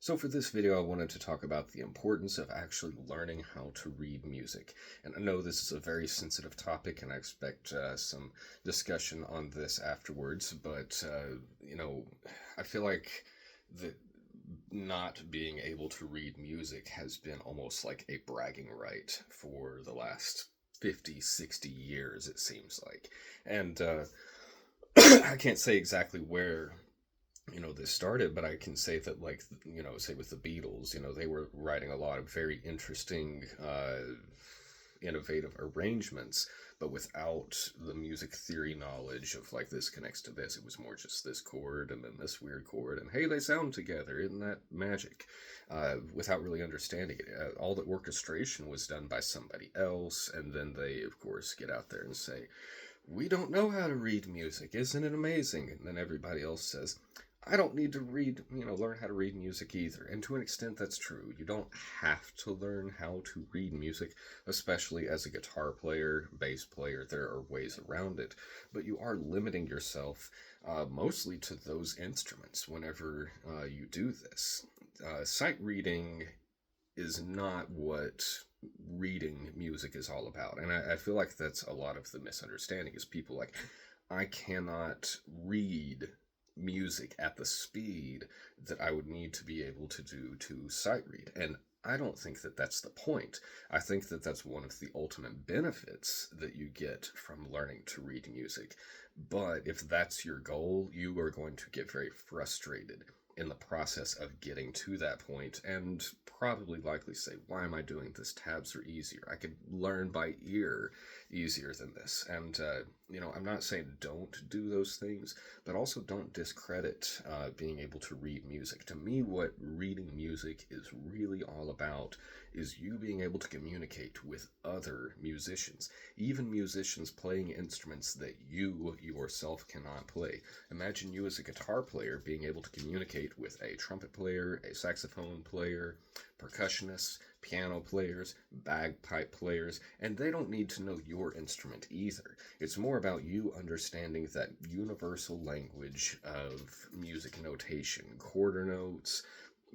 So for this video, I wanted to talk about the importance of actually learning how to read music. And I know this is a very sensitive topic, and I expect some discussion on this afterwards, but, I feel like that not being able to read music has been almost like a bragging right for the last 50, 60 years, it seems like. And I can't say exactly where this started, but I can say that, like, say with the Beatles, they were writing a lot of very interesting, innovative arrangements, but without the music theory knowledge of, like, this connects to this. It was more just this chord and then this weird chord, and hey, they sound together. Isn't that magic? Without really understanding it. All the orchestration was done by somebody else, and then they, of course, get out there and say, we don't know how to read music. Isn't it amazing? And then everybody else says, I don't need to learn how to read music either. And to an extent, that's true. You don't have to learn how to read music, especially as a guitar player, bass player. There are ways around it. But you are limiting yourself mostly to those instruments whenever you do this. Sight reading is not what reading music is all about. And I feel like that's a lot of the misunderstanding is people like, I cannot read music at the speed that I would need to be able to do to sight read. And I don't think that that's the point. I think that that's one of the ultimate benefits that you get from learning to read music. But if that's your goal, you are going to get very frustrated in the process of getting to that point and probably likely say, why am I doing this? Tabs are easier. I could learn by ear easier than this. And, I'm not saying don't do those things, but also don't discredit being able to read music. To me, what reading music is really all about is you being able to communicate with other musicians, even musicians playing instruments that you yourself cannot play. Imagine you as a guitar player being able to communicate with a trumpet player, a saxophone player, percussionists, piano players, bagpipe players, and they don't need to know your instrument either. It's more about you understanding that universal language of music notation, quarter notes,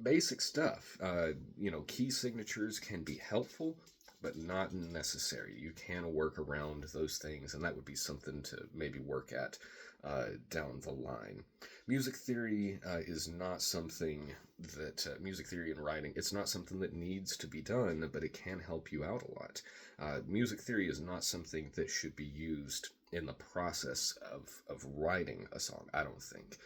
basic stuff. Key signatures can be helpful, but not necessary. You can work around those things, and that would be something to maybe work at down the line. Music theory is not something that, music theory and writing, it's not something that needs to be done, but it can help you out a lot. Music theory is not something that should be used in the process of writing a song, I don't think,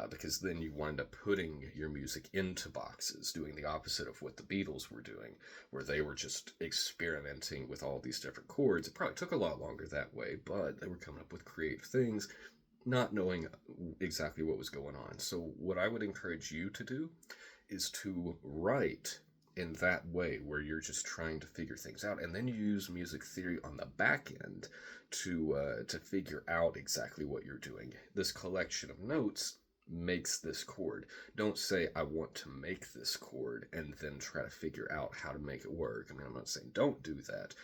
because then you wind up putting your music into boxes, doing the opposite of what the Beatles were doing, where they were just experimenting with all these different chords. It probably took a lot longer that way, but they were coming up with creative things, not knowing exactly what was going on. So what I would encourage you to do is to write in that way, where you're just trying to figure things out, and then you use music theory on the back end to figure out exactly what you're doing. This collection of notes makes this chord. Don't say, I want to make this chord, and then try to figure out how to make it work. I mean, I'm not saying don't do that,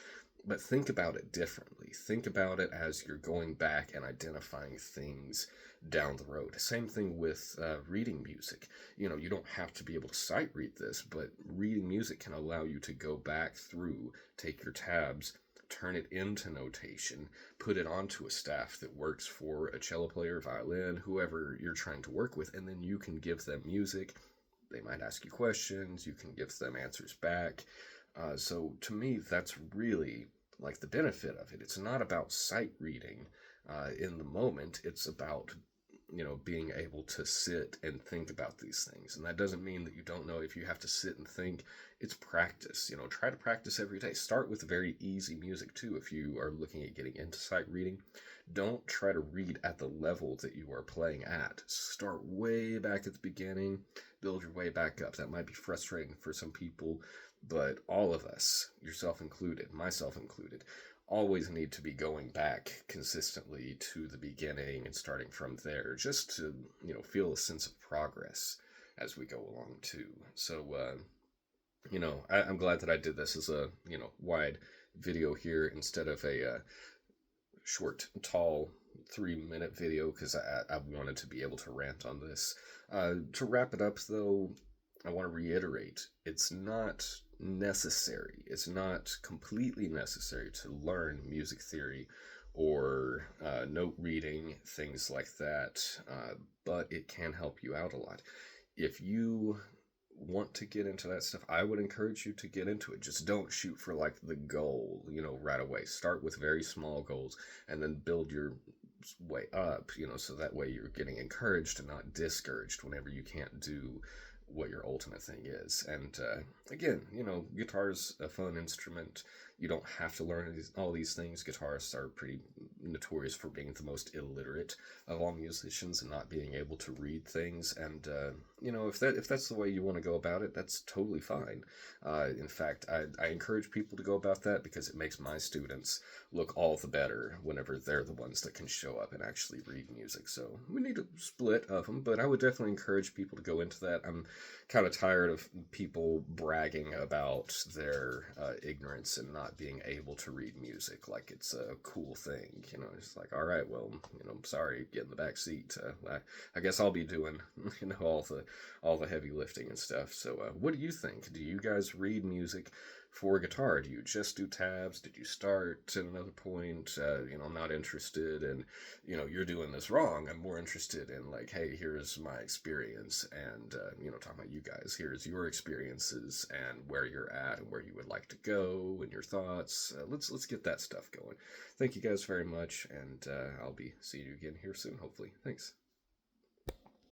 but think about it differently. Think about it as you're going back and identifying things down the road. Same thing with reading music. You don't have to be able to sight read this, but reading music can allow you to go back through, take your tabs, turn it into notation, put it onto a staff that works for a cello player, violin, whoever you're trying to work with, and then you can give them music. They might ask you questions, you can give them answers back. So to me, that's really like the benefit of it. It's not about sight reading in the moment. It's about being able to sit and think about these things. And that doesn't mean that you don't know if you have to sit and think. It's practice. Try to practice every day. Start with very easy music too. If you are looking at getting into sight reading, don't try to read at the level that you are playing at. Start way back at the beginning, build your way back up. That might be frustrating for some people, but all of us, yourself included, myself included, always need to be going back consistently to the beginning and starting from there, just to feel a sense of progress as we go along too. So I'm glad that I did this as a wide video here instead of a short, tall 3-minute video, because I wanted to be able to rant on this. To wrap it up though, I want to reiterate, it's not necessary. It's not completely necessary to learn music theory or note reading, things like that, but it can help you out a lot. If you want to get into that stuff, I would encourage you to get into it. Just don't shoot for like the goal, right away. Start with very small goals and then build your way up, so that way you're getting encouraged and not discouraged whenever you can't do what your ultimate thing is. And again, guitar's a fun instrument. You don't have to learn all these things. Guitarists are pretty notorious for being the most illiterate of all musicians and not being able to read things. And if that's the way you want to go about it, that's totally fine. In fact, I encourage people to go about that because it makes my students look all the better whenever they're the ones that can show up and actually read music. So we need a split of them, but I would definitely encourage people to go into that. I'm kind of tired of people bragging about their ignorance and not being able to read music like it's a cool thing. It's like, all right, well, I'm sorry, get in the back seat. I guess I'll be doing, all the heavy lifting and stuff. So, what do you think? Do you guys read music for guitar? Do you just do tabs? Did you start at another point? I'm not interested in, you're doing this wrong. I'm more interested in like, hey, here's my experience, and talking about you guys. Here's your experiences and where you're at and where you would like to go and your thoughts. Let's get that stuff going. Thank you guys very much, and I'll be seeing you again here soon, hopefully. Thanks.